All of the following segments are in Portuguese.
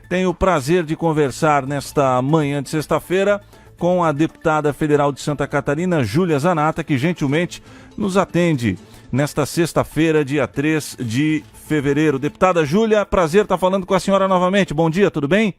Tenho o prazer de conversar nesta manhã de sexta-feira com a deputada federal de Santa Catarina, Júlia Zanatta, que gentilmente nos atende nesta sexta-feira, dia 3 de fevereiro. Deputada Júlia, prazer estar falando com a senhora novamente. Bom dia, tudo bem?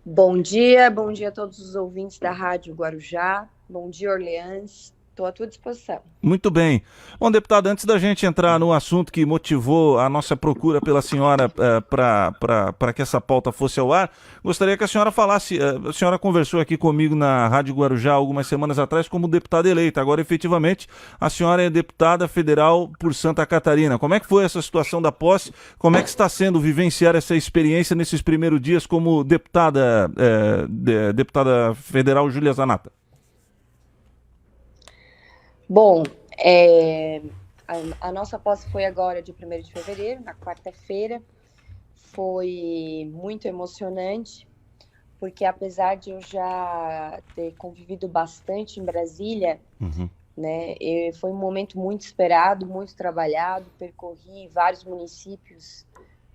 Bom dia a todos os ouvintes da Rádio Guarujá. Bom dia, Orleans. Estou à tua disposição. Muito bem. Bom, deputada, antes da gente entrar no assunto que motivou a nossa procura pela senhora para que essa pauta fosse ao ar, gostaria que a senhora falasse, a senhora conversou aqui comigo na Rádio Guarujá algumas semanas atrás como deputada eleita, agora efetivamente a senhora é deputada federal por Santa Catarina. Como é que foi essa situação da posse? Como é que está sendo vivenciar essa experiência nesses primeiros dias como deputada federal Júlia Zanatta? Bom, a nossa posse foi agora de 1º de fevereiro, na quarta-feira. Foi muito emocionante, porque apesar de eu já ter convivido bastante em Brasília, né, foi um momento muito esperado, muito trabalhado. Percorri vários municípios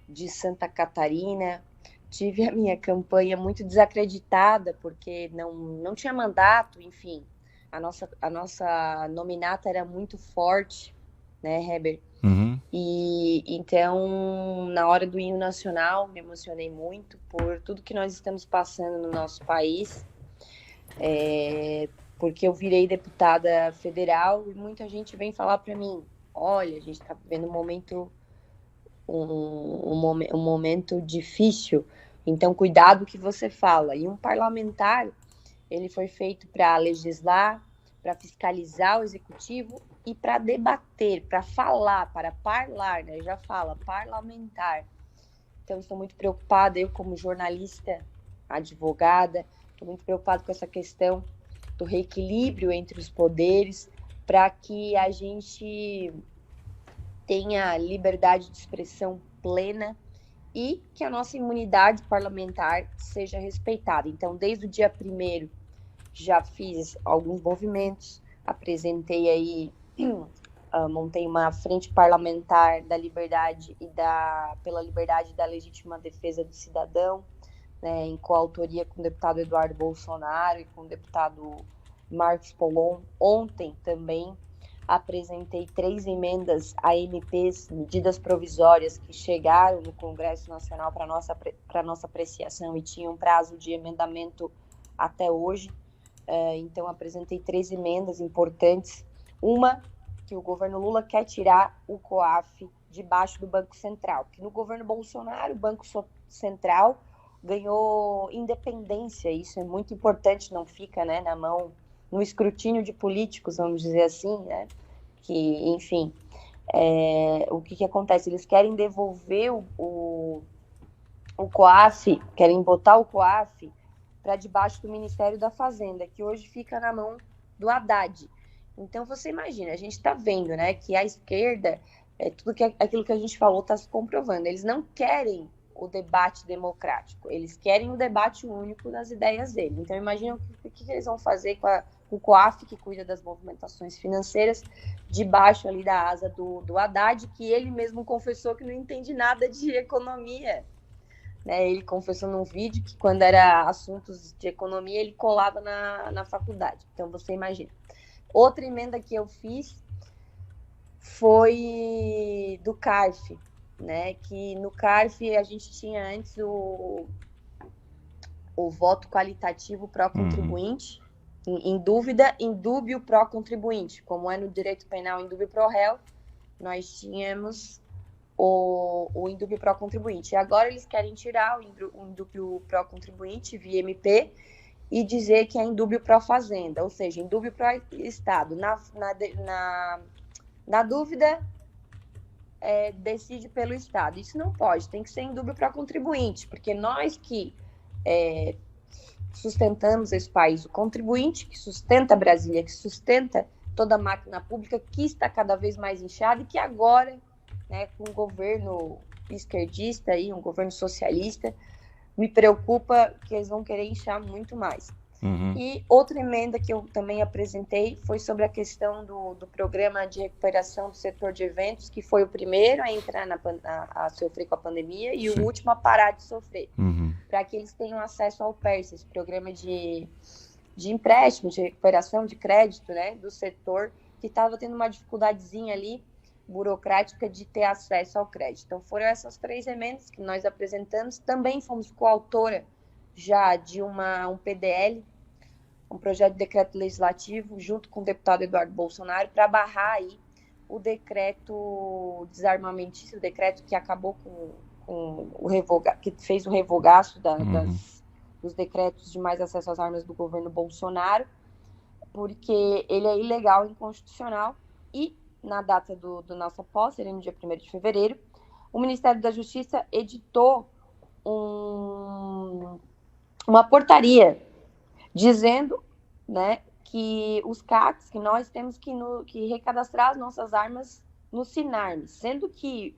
de Santa Catarina, tive a minha campanha muito desacreditada, porque não tinha mandato, enfim. A nossa nominata era muito forte, né, Heber? E então, na hora do hino nacional, me emocionei muito por tudo que nós estamos passando no nosso país, porque eu virei deputada federal e muita gente vem falar para mim: olha, a gente está vivendo um momento difícil, então cuidado o que você fala. E um parlamentar, ele foi feito para legislar, para fiscalizar o executivo e para debater, para falar, para parlar, né? Já fala, parlamentar. Então, estou muito preocupada, eu como jornalista, advogada, estou muito preocupada com essa questão do reequilíbrio entre os poderes, para que a gente tenha liberdade de expressão plena e que a nossa imunidade parlamentar seja respeitada. Então, desde o dia 1º, já fiz alguns movimentos, apresentei aí, montei uma frente parlamentar da liberdade pela liberdade e da legítima defesa do cidadão, né, em coautoria com o deputado Eduardo Bolsonaro e com o deputado Marcos Polon. Ontem também apresentei 3 emendas a MPs, medidas provisórias, que chegaram no Congresso Nacional para nossa apreciação e tinham prazo de emendamento até hoje. Então, apresentei 3 emendas importantes. Uma, que o governo Lula quer tirar o COAF debaixo do Banco Central, que no governo Bolsonaro o Banco Central ganhou independência. Isso é muito importante, não fica, né, na mão, no escrutínio de políticos, vamos dizer assim, né? Que, enfim, o que acontece? Eles querem devolver o COAF, querem botar o COAF para debaixo do Ministério da Fazenda, que hoje fica na mão do Haddad. Então, você imagina, a gente está vendo, né, que a esquerda, aquilo que a gente falou está se comprovando. Eles não querem o debate democrático, eles querem o debate único das ideias dele. Então, imagina o que eles vão fazer com o COAF, que cuida das movimentações financeiras, debaixo ali da asa do Haddad, que ele mesmo confessou que não entende nada de economia. Ele confessou num vídeo que, quando era assuntos de economia, ele colava na faculdade. Então, você imagina. Outra emenda que eu fiz foi do CARF, né? Que no CARF a gente tinha antes o voto qualitativo pró-contribuinte, em dúvida, em dúbio pró-contribuinte. Como é no direito penal em dúbio pró-réu, nós tínhamos o indúbio pró-contribuinte. E agora eles querem tirar o indúbio pró-contribuinte via MP e dizer que é indúbio pró-fazenda, ou seja, indúbio pró-estado. Na dúvida, decide pelo Estado. Isso não pode, tem que ser indúbio pró-contribuinte, porque nós que sustentamos esse país, o contribuinte que sustenta Brasília, que sustenta toda a máquina pública, que está cada vez mais inchada e que agora, né, com um governo esquerdista, um governo socialista, me preocupa que eles vão querer inchar muito mais. Uhum. E outra emenda que eu também apresentei foi sobre a questão do programa de recuperação do setor de eventos, que foi o primeiro a entrar a sofrer com a pandemia e Sim. o último a parar de sofrer, Uhum. para que eles tenham acesso ao PERS, esse programa de empréstimo, de recuperação de crédito, né, do setor, que estava tendo uma dificuldadezinha ali, burocrática, de ter acesso ao crédito. Então, foram essas 3 emendas que nós apresentamos. Também fomos coautora já de um PDL, um projeto de decreto legislativo, junto com o deputado Eduardo Bolsonaro, para barrar aí o decreto desarmamentista, o decreto que acabou com que fez o revogaço dos decretos de mais acesso às armas do governo Bolsonaro, porque ele é ilegal e inconstitucional. E na data do nossa posse, no dia 1º de fevereiro, o Ministério da Justiça editou uma portaria dizendo, né, que os CACs, que nós temos que recadastrar as nossas armas no Sinarme, sendo que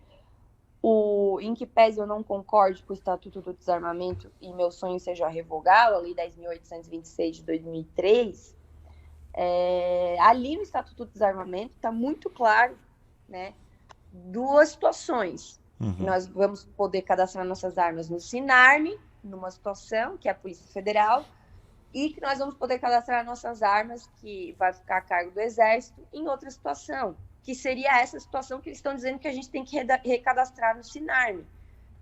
em que pese eu não concorde com o Estatuto do Desarmamento e meu sonho seja revogá-lo, a Lei 10.826 de 2003, ali no Estatuto do Desarmamento está muito claro, né, 2 situações. Nós vamos poder cadastrar nossas armas no Sinarme, numa situação, que é a Polícia Federal, e que nós vamos poder cadastrar nossas armas, que vai ficar a cargo do Exército, em outra situação, que seria essa situação que eles estão dizendo que a gente tem que recadastrar no Sinarme,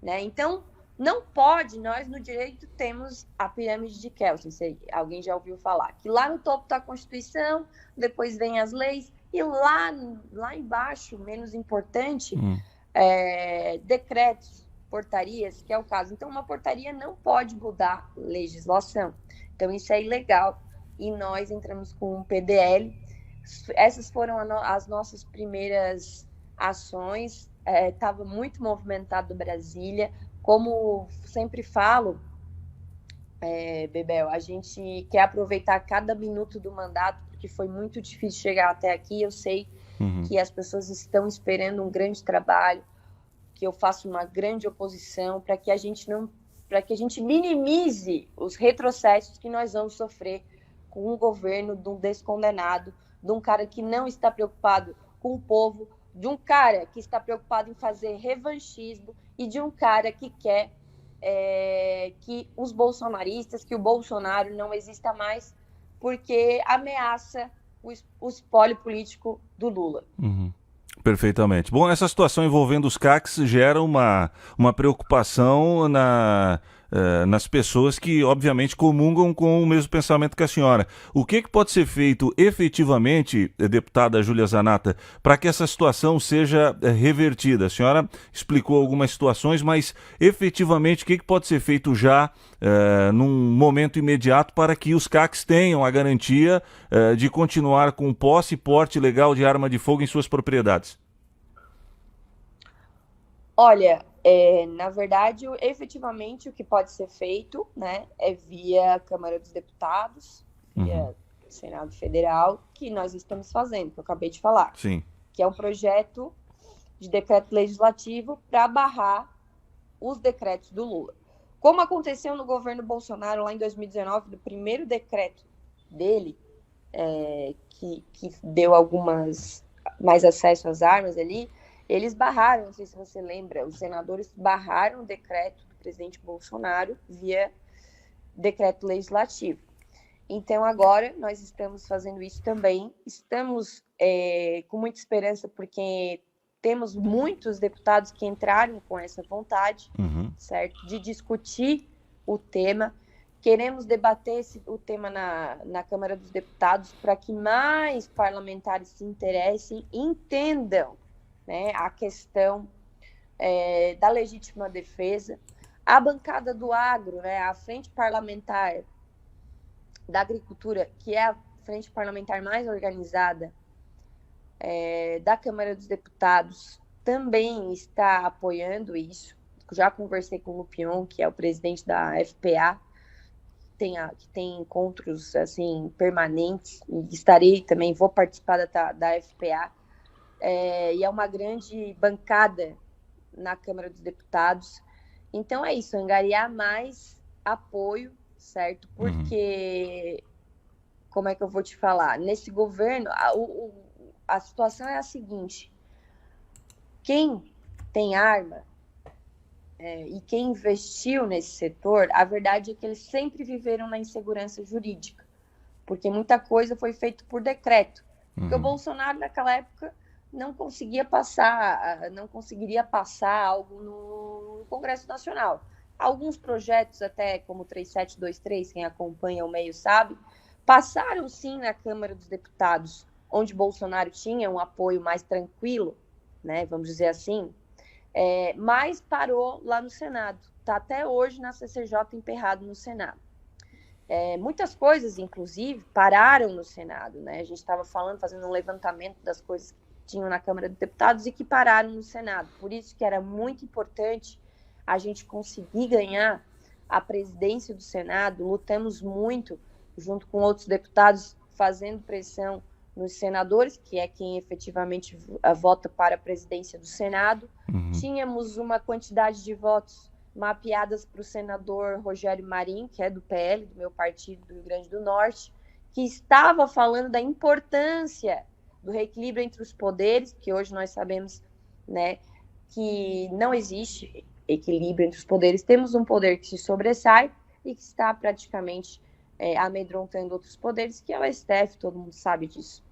né? Então, não pode, nós no direito temos a pirâmide de Kelsen, se alguém já ouviu falar, que lá no topo está a Constituição, depois vem as leis, e lá embaixo, menos importante, decretos, portarias, que é o caso. Então, uma portaria não pode mudar legislação. Então, isso é ilegal. E nós entramos com um PDL. Essas foram as nossas primeiras ações. Estava muito movimentado Brasília. Como sempre falo, Bebel, a gente quer aproveitar cada minuto do mandato, porque foi muito difícil chegar até aqui. Eu sei que as pessoas estão esperando um grande trabalho, que eu faça uma grande oposição, para que a gente minimize os retrocessos que nós vamos sofrer com um governo de um descondenado, de um cara que não está preocupado com o povo, de um cara que está preocupado em fazer revanchismo e de um cara que quer que os bolsonaristas, que o Bolsonaro não exista mais, porque ameaça o espólio político do Lula. Perfeitamente. Bom, essa situação envolvendo os CACs gera uma preocupação nas pessoas que, obviamente, comungam com o mesmo pensamento que a senhora. O que pode ser feito efetivamente, deputada Júlia Zanatta, para que essa situação seja revertida? A senhora explicou algumas situações, mas efetivamente o que pode ser feito já num momento imediato para que os CACs tenham a garantia de continuar com posse e porte legal de arma de fogo em suas propriedades? Olha, na verdade, efetivamente, o que pode ser feito, né, é via Câmara dos Deputados, via Senado Federal, que nós estamos fazendo, que eu acabei de falar. Sim. Que é um projeto de decreto legislativo para barrar os decretos do Lula. Como aconteceu no governo Bolsonaro lá em 2019, do primeiro decreto dele, que deu mais acesso às armas ali, eles barraram, não sei se você lembra, os senadores barraram o decreto do presidente Bolsonaro via decreto legislativo. Então, agora, nós estamos fazendo isso também. Estamos com muita esperança, porque temos muitos deputados que entraram com essa vontade, certo? De discutir o tema. Queremos debater o tema na Câmara dos Deputados para que mais parlamentares se interessem e entendam, né, a questão da legítima defesa. A bancada do agro, né, a frente parlamentar da agricultura, que é a frente parlamentar mais organizada da Câmara dos Deputados, também está apoiando isso. Já conversei com o Lupion, que é o presidente da FPA, que tem encontros assim permanentes, e estarei também, vou participar da FPA, e é uma grande bancada na Câmara dos Deputados. Então é isso, angariar mais apoio certo? Porque, como é que eu vou te falar? Nesse governo, a situação é a seguinte: quem tem arma e quem investiu nesse setor, a verdade é que eles sempre viveram na insegurança jurídica, porque muita coisa foi feita por decreto. Porque o Bolsonaro, naquela época, não conseguiria passar algo no Congresso Nacional. Alguns projetos, até como o 3723, quem acompanha o meio sabe, passaram sim na Câmara dos Deputados, onde Bolsonaro tinha um apoio mais tranquilo, né, vamos dizer assim, mas parou lá no Senado. Está até hoje na CCJ emperrado no Senado. Muitas coisas, inclusive, pararam no Senado, né? A gente estava fazendo um levantamento das coisas que tinham na Câmara dos Deputados e que pararam no Senado. Por isso que era muito importante a gente conseguir ganhar a presidência do Senado. Lutamos muito, junto com outros deputados, fazendo pressão nos senadores, que é quem efetivamente vota para a presidência do Senado. Tínhamos uma quantidade de votos mapeadas para o senador Rogério Marinho, que é do PL, do meu partido do Rio Grande do Norte, que estava falando da importância do reequilíbrio entre os poderes, que hoje nós sabemos, né, que não existe equilíbrio entre os poderes. Temos um poder que se sobressai e que está praticamente amedrontando outros poderes, que é o STF, todo mundo sabe disso.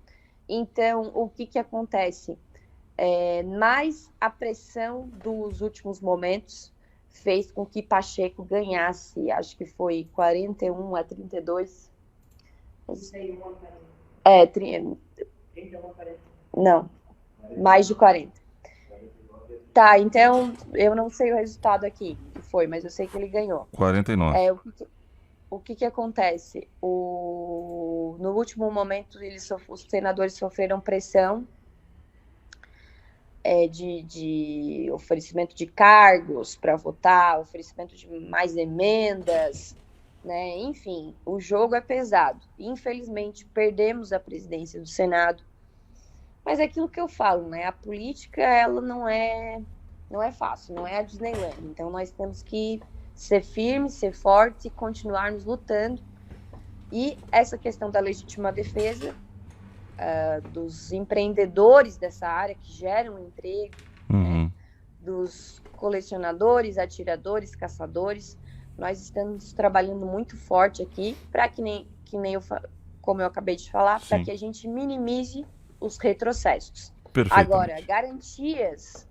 Então, o que acontece? Mais a pressão dos últimos momentos fez com que Pacheco ganhasse, acho que foi 41-32. Não, mais de 40. Tá, então eu não sei o resultado aqui, que foi, mas eu sei que ele ganhou. 49. O que acontece? No último momento, os senadores sofreram pressão de oferecimento de cargos para votar, oferecimento de mais emendas, né? Enfim, o jogo é pesado. Infelizmente, perdemos a presidência do Senado. Mas é aquilo que eu falo, né? A política, ela não é fácil, não é a Disneyland. Então, nós temos que ser firmes, ser fortes e continuarmos lutando. E essa questão da legítima defesa, dos empreendedores dessa área que geram emprego, né, dos colecionadores, atiradores, caçadores, nós estamos trabalhando muito forte aqui para como eu acabei de falar, para que a gente minimize os retrocessos. Agora, garantias,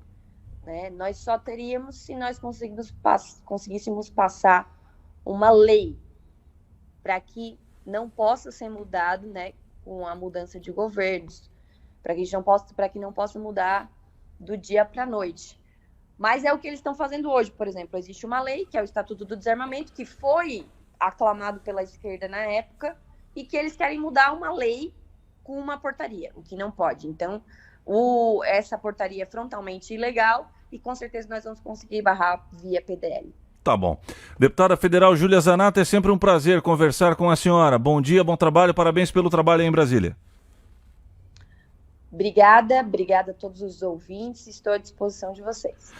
né, nós só teríamos se nós conseguíssemos passar uma lei para que não possa ser mudado, né, com a mudança de governos, para que não possa mudar do dia para a noite. Mas é o que eles estão fazendo hoje. Por exemplo, existe uma lei, que é o Estatuto do Desarmamento, que foi aclamado pela esquerda na época, e que eles querem mudar uma lei com uma portaria, o que não pode. Então, essa portaria é frontalmente ilegal e com certeza nós vamos conseguir barrar via PDL. Tá bom. Deputada Federal Júlia Zanatta, é sempre um prazer conversar com a senhora. Bom dia, bom trabalho, parabéns pelo trabalho aí em Brasília. Obrigada a todos os ouvintes, estou à disposição de vocês.